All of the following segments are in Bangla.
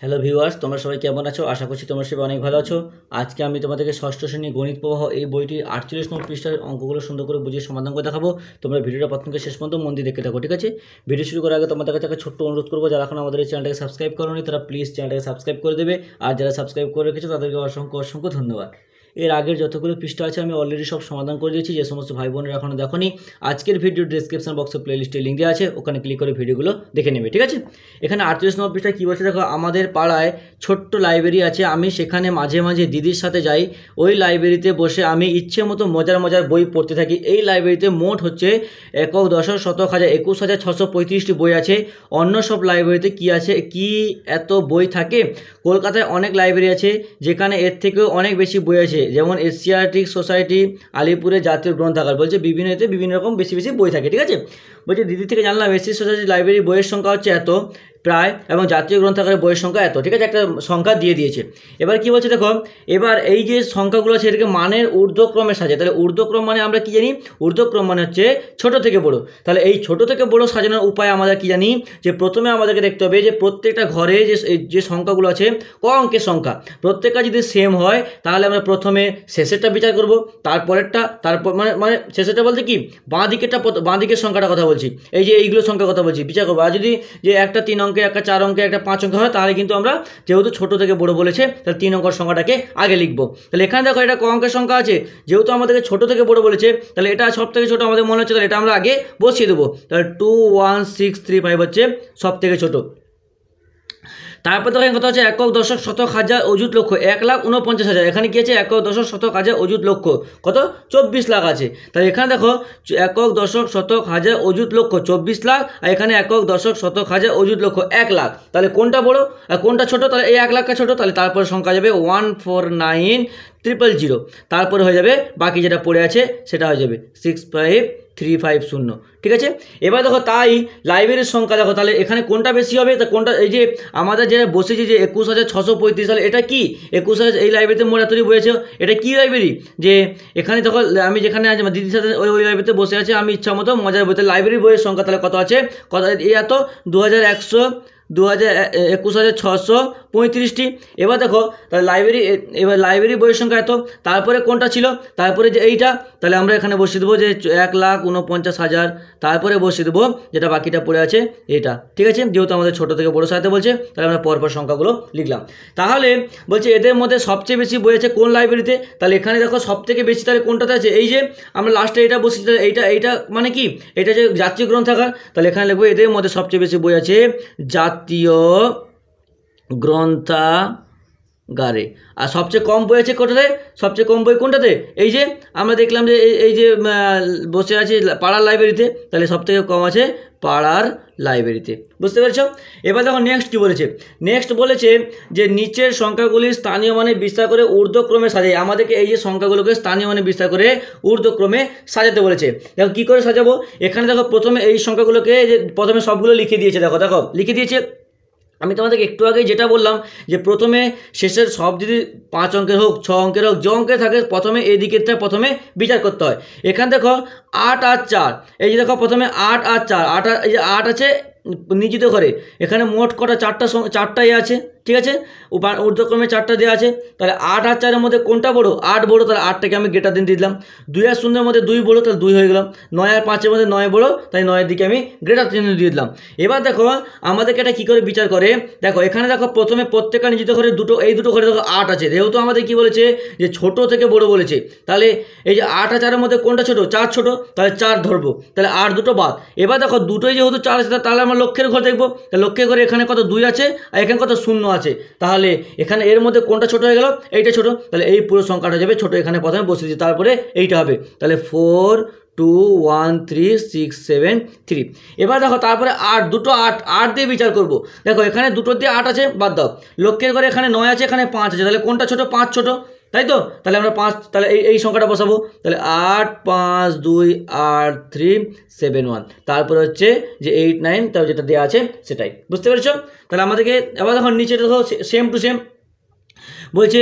হ্যালো ভিউয়ার্স, তোমরা সবাই কেমন আছো? আশা করছি তোমরা সবাই অনেক ভালো আছো। আজকে আমি তোমাদেরকে ষষ্ঠ শ্রেণী গণিত প্রবাহ এই বইটির 48 নম্বর পৃষ্ঠার অঙ্কগুলো সুন্দর করে বুঝিয়ে সমাধান করে দেখাবো। তোমরা ভিডিওটা প্রথম থেকে শেষ পর্যন্ত মন দিয়ে দেখতে থাকো, ঠিক আছে? ভিডিও শুরু করার আগে তোমাদের কাছে একটা ছোট্ট অনুরোধ করবো, যারা এখন আমাদের এই চ্যানেলটাকে সাবস্ক্রাইব করোনি তারা প্লিজ চ্যানেলটাকে সাবস্ক্রাইব করে দেবে, আর যারা সাবস্ক্রাইব করে রেখেছো তাদেরকে অসংখ্য অসংখ্য ধন্যবাদ। এর আগের যতগুলো পৃষ্ঠা আছে আমি অলরেডি সব সমাধান করে দিয়েছি। যে সমস্ত ভাই বোনেরা এখনও দেখোনি, আজকের ভিডিও ডিসক্রিপশন বক্সে প্লেলিস্টে লিঙ্ক দেওয়া আছে, ওখানে ক্লিক করে ভিডিওগুলো দেখে নেবে, ঠিক আছে? এখানে 38 নম্বর পৃষ্ঠায় কী বলছে দেখো, আমাদের পাড়ায় ছোট্ট লাইব্রেরি আছে, আমি সেখানে মাঝে মাঝে দিদির সাথে যাই। ওই লাইব্রেরিতে বসে আমি ইচ্ছে মতো মজার মজার বই পড়তে থাকি। এই লাইব্রেরিতে মোট হচ্ছে একক দশক শতক হাজার 21,635টি বই আছে। অন্য সব লাইব্রেরিতে কি আছে, কি এত বই থাকে? কলকাতায় অনেক লাইব্রেরি আছে যেখানে এর থেকেও অনেক বেশি বই আছে, যেমন এশিয়াটিক সোসাইটি, আলিপুরে জাতীয় গ্রন্থাগার। বলছে বিভিন্ন রকম বেশি বেশি বই থাকে, ঠিক আছে? বলছে দিদি থেকে জানলাম এশিয়াটিক সোসাইটি লাইব্রেরির বইয়ের সংখ্যা হচ্ছে এত প্রায়, এবং জাতীয় গ্রন্থাগারের বইয়ের সংখ্যা এত, ঠিক আছে? একটা সংখ্যা দিয়ে দিয়েছে। এবার কি বলছে দেখো, এবার এই যে সংখ্যাগুলো আছে এটাকে মানের ঊর্ধ্বক্রমে সাজে। তাহলে ঊর্ধ্বক্রম মানে আমরা কি জানি? ঊর্ধ্বক্রম মানে হচ্ছে ছোট থেকে বড়। তাহলে এই ছোট থেকে বড় সাজানোর উপায় আমরা কি জানি? যে প্রথমে আমাদেরকে দেখতে হবে যে প্রত্যেকটা ঘরে যে সংখ্যাগুলো আছে ক অঙ্কের সংখ্যা, প্রত্যেকটা যদি সেম হয় তাহলে আমরা প্রথমে শেষেরটা বিচার করব, তারপরেরটা, তারপর মানে শেষেরটা বলতে কি, বাঁ দিকের সংখ্যাটা কথা বলছি, এই যে এইগুলো সংখ্যার কথা বলছি, বিচার করবো। আর যদি যে একটা 3 অঙ্কে, একটা 4 অঙ্কে, একটা 5 অঙ্কে হয়, তাহলে কিন্তু আমরা যেহেতু ছোট থেকে বড় বলেছে তাহলে 3 অঙ্কের সংখ্যাটাকে আগে লিখবো। তাহলে এখানে দেখো এটা ক অঙ্কের সংখ্যা আছে, যেহেতু আমাদেরকে ছোট থেকে বড় বলেছে তাহলে এটা সব থেকে ছোট আমাদের মনে হচ্ছে, তাহলে এটা আমরা আগে বসিয়ে দেবো। তাহলে 21635 হচ্ছে সব থেকে ছোট। তারপর দেখো কথা হচ্ছে একক দশক শতক হাজার অযুত লক্ষ 1,49,000। এখানে কি আছে? একক দশক শতক হাজার অযুত লক্ষ কত? 24 লাখ আছে। তাহলে এখানে দেখো একক দশক শতক হাজার অযুত লক্ষ 24 লাখ, আর এখানে একক দশক শতক হাজার অযুত লক্ষ 1 লাখ। তাহলে কোনটা বড় আর কোনটা ছোট? তাহলে এই 1 লাখটা ছোট, তাহলে তারপরে সংখ্যা যাবে 149,000। তারপরে হয়ে যাবে বাকি যেটা পড়ে আছে সেটা হয়ে যাবে 65350, ঠিক আছে? এবার দেখো তাই লাইব্রেরির সংখ্যা দেখো, তাহলে এখানে কোনটা বেশি হবে? তা কোনটা, এই যে আমাদের যেটা বসেছি যে 21,635, তাহলে এটা কি 21,000? এই লাইব্রেরিতে মোট এতটি বই আছে, এটা কি লাইব্রেরি? যে এখানে দেখো আমি যেখানে আছি আমার দিদির সাথে ওই লাইব্রেরিতে বসে আছে, আমি ইচ্ছা মতো মজার বই। লাইব্রেরির বইয়ের সংখ্যা তাহলে কত আছে? কত? এই এত 21,635টি। এবার দেখো তাহলে লাইব্রেরি বইয়ের সংখ্যা এত, তারপরে কোনটা ছিল? তারপরে যে এইটা, তাহলে আমরা এখানে বসিয়ে দেবো যে 1,49,000, তারপরে বসিয়ে দেবো যেটা বাকিটা পড়ে আছে এটা, ঠিক আছে? যেহেতু আমাদের ছোট থেকে বড় সাজাতে বলছে তাহলে আমরা পরপর সংখ্যাগুলো লিখলাম। তাহলে বলছে এদের মধ্যে সবচেয়ে বেশি বই আছে কোন লাইব্রেরিতে? তাহলে এখানে দেখো সব থেকে বেশি তাহলে কোনটাতে আছে? এই যে আমরা লাস্টে এটা বসিয়েছি, তাহলে এইটা মানে কি? এটা যে জাতীয় গ্রন্থাগার, তাহলে এখানে লিখবো এদের মধ্যে সবচেয়ে বেশি বই আছে জাতীয় গ্রন্থাগারে। আর সবচেয়ে কম বই আছে কোথাতে? সবচেয়ে কম বই কোনটাতে? এই যে আমরা দেখলাম যে এই যে বসে আছে পাড়ার লাইব্রেরিতে, তাহলে সবথেকে কম আছে পাড়ার লাইব্রেরিতে। বুঝতে পেরেছ? এবার দেখো নেক্সট কী বলেছে। নেক্সট বলেছে যে নিচের সংখ্যাগুলি স্থানীয় মানে বিস্তার করে ঊর্ধ্বক্রমে সাজাই। আমাদেরকে এই যে সংখ্যাগুলোকে স্থানীয় মানে বিস্তার করে ঊর্ধ্বক্রমে সাজাতে বলেছে। দেখো কী করে সাজাবো। এখানে দেখো প্রথমে এই সংখ্যাগুলোকে যে প্রথমে সবগুলো লিখে দিয়েছে, দেখো লিখে দিয়েছে। আমি তোমাদেরকে একটু আগে যেটা বললাম যে প্রথমে শেষের সব যদি 5 অঙ্কের হোক, 6 অঙ্কের হোক, যে অঙ্কের থাকে প্রথমে এই দিকের থেকে প্রথমে বিচার করতে হয়। এখানে দেখো 8 আর 4, এই যে দেখো প্রথমে 8 আর 4, এই যে 8 আছে নিজিত ঘরে, এখানে মোট কটা? চারটাই আছে, ঠিক আছে? ঊর্ধ্বক্রমে 4টা দেওয়া আছে। তাহলে 8 আর 4-এর মধ্যে কোনটা বড়? 8 বড়, তাহলে 8টাকে আমি গ্রেটার দেন দিয়ে দিলাম। 2 আর 0-এর মধ্যে 2 বড়, তাহলে 2 হয়ে গেলাম। 9 আর 5-এর মধ্যে 9 বড়, তাই 9-এর দিকে আমি গ্রেটার চিহ্ন দিয়ে দিলাম। এবার দেখো আমাদেরকে এটা কী করে বিচার করে, দেখো এখানে দেখো প্রথমে প্রত্যেকটা নিজিত ঘরে এই দুটো ঘরে দেখো 8 আছে। যেহেতু আমাদের কী বলেছে যে ছোট থেকে বড় বলেছে, তাহলে এই যে 8 আর 4-এর মধ্যে কোনটা ছোট? 4 ছোট, তাহলে 4 ধরবো, তাহলে 8 দুটো বাদ। এবার দেখো দুটোই যেহেতু 4 আছে, তাহলে আমরা লক্ষ্যের ঘর দেখবো। তাহলে লক্ষ্যের ঘরে এখানে কত? 2 আছে, আর এখানে কত? 0 আছে। তাহলে এখানে এর মধ্যে কোনটা ছোট হয়ে গেল? এইটা ছোট, তাহলে এই পুরো সংখ্যাটা যাবে ছোট। এখানে প্রথমে বসে দিচ্ছি, তারপরে এইটা হবে, তাহলে 4 2 1 3 6 7 3। এবার দেখো তারপরে 8 দিয়ে বিচার করব। দেখো এখানে দুটো দিয়ে 8 আছে, বাদ দাও। লক্ষ্যের ঘরে এখানে 9 আছে, এখানে 5 আছে, তাহলে কোনটা ছোট? 5 ছোট, তাই তো? তাহলে আমরা 5, তাহলে এই সংখ্যাটা বসাবো। তাহলে 8 5 2 8 3 7 1, তারপরে হচ্ছে যে 8 9, তার যেটা দেওয়া আছে সেটাই। বুঝতে পেরেছ? তাহলে আমাদেরকে এবার দেখো নিচে দেখো সেম টু সেম বলছে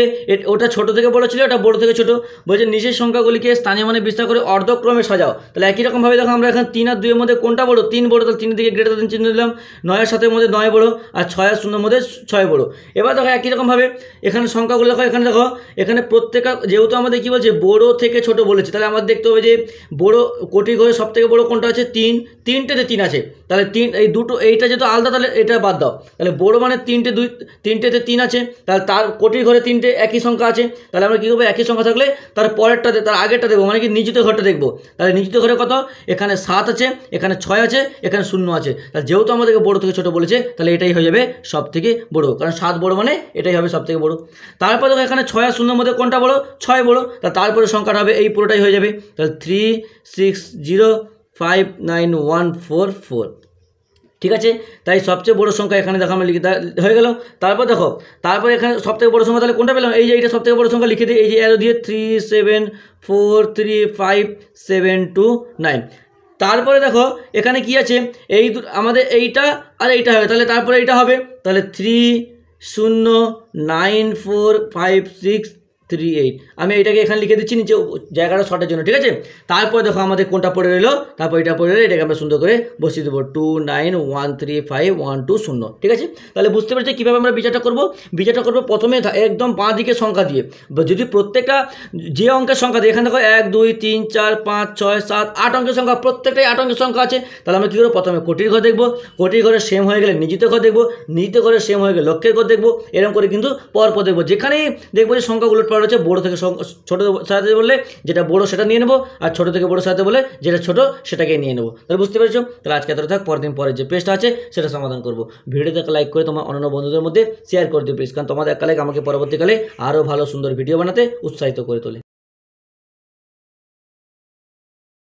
ওটা ছোট থেকে বড় ছিল, ওটা বড় থেকে ছোট। বলছে নিচের সংখ্যাগুলিকে স্থানীয় মানে বিস্তার করে অর্ধক্রমে সাজাও। তাহলে একই রকমভাবে দেখো আমরা এখানে 3 আর 2 এর মধ্যে কোনটা বড়? 3 বড়, তাহলে 3 দিকে গ্রেটার দেন চিহ্ন দিলাম। 9 আর 7 এর মধ্যে 9 বড়, আর 6 আর 0 এর মধ্যে 6 বড়। এবার দেখো একই রকমভাবে এখানে সংখ্যাগুলো দেখো, এখানে প্রত্যেকটা যেহেতু আমাদের কী বলছে বড় থেকে ছোট বলেছে, তাহলে আমাদের দেখতে হবে যে বড় কোটির ঘরে সব থেকে বড় কোনটা আছে? 3, 3টেতে 3 আছে। তাহলে 3 এই দুটো, এইটা যেহেতু আলাদা তাহলে এটা বাদ দাও। তাহলে বড় মানে 3টেতে 3 আছে, তাহলে তার কোটির ঘরে 3টে একই সংখ্যা আছে। তাহলে আমরা কী করবো? একই সংখ্যা থাকলে তার পরেরটা তার আগেরটা দেখবো, মানে কি নিজিত ঘরটা দেখবো। তাহলে নিজিত ঘরে কত? এখানে 7 আছে, এখানে 6 আছে, এখানে 0 আছে। তাহলে যেহেতু আমাদেরকে বড় থেকে ছোট বলেছে, তাহলে এটাই হয়ে যাবে সব থেকে বড়, কারণ 7 বড় মানে এটাই হবে সব থেকে বড়। তারপর দেখো এখানে 6 আর 0 এর মধ্যে কোনটা বড়? 6 বড়। তারপরে সংখ্যাটা হবে এই পুরোটাই হয়ে যাবে। তাহলে 3605914 ঠিক আছে। তাই সবচেয়ে বড় সংখ্যা এখানে দেখো আমরা লিখে হয়ে গেল। তারপর দেখো, তারপর এখানে সবথেকে বড় সংখ্যা তাহলে কোনটা পেলাম? এই যে এইটা সবথেকে বড় সংখ্যা লিখে দিই, এই যে অ্যারো দিয়ে 3743579। তারপরে দেখো এখানে কি আছে? এই আমাদের এইটা আর এইটা হবে, তাহলে তারপরে এইটা হবে। তাহলে 30945638। আমি এইটাকে এখানে লিখে দিচ্ছি নিচে জায়গাটা শর্টের জন্য, ঠিক আছে। তারপর দেখো আমাদের কোনটা পড়ে রইলো, তারপর এটা পড়ে রইলো, এটাকে আমরা সুন্দর করে বসিয়ে দেবো 2913512 ঠিক আছে। তাহলে বুঝতে পেরেছি কীভাবে আমরা বিচারটা করবো। বিচারটা করবো প্রথমে একদম বাঁ দিকে সংখ্যা দিয়ে, যদি প্রত্যেকটা যে অঙ্কের সংখ্যা দিয়ে, এখানে দেখো 1 2 3 4 5 6 7 8 অঙ্কের সংখ্যা, প্রত্যেকটাই 8 অঙ্কের সংখ্যা আছে। তাহলে আমরা কী করবো? প্রথমে কোটির ঘর দেখবো, কোটির ঘরে সেম হয়ে গেলে নিজিত ঘর দেখবো, নিজিত ঘরে সেম হয়ে গেলে লক্ষের ঘর দেখবো। এরকম করে কিন্তু পরপর দেখবো, যেখানেই দেখবো যে সংখ্যাগুলো পড়া রয়েছে বড়ো থেকে ছোটো সাজাতে বললে যেটা বড়ো সেটা নিয়ে নেবো, আর ছোটো থেকে বড়ো সাজাতে বলে যেটা ছোটো সেটাকে নিয়ে নেবো। তাহলে বুঝতে পেরেছো? তাহলে আজকে এতটা থাক, পরের দিন পরের যে পেজটা আছে সেটা সমাধান করবো। ভিডিওটাকে লাইক করে তোমার অন্যান্য বন্ধুদের মধ্যে শেয়ার করে দিও প্লিজ, কারণ তোমাদের একটা লাইক আমাকে পরবর্তীকালে আরও ভালো সুন্দর ভিডিও বানাতে উৎসাহিত করে তোলে।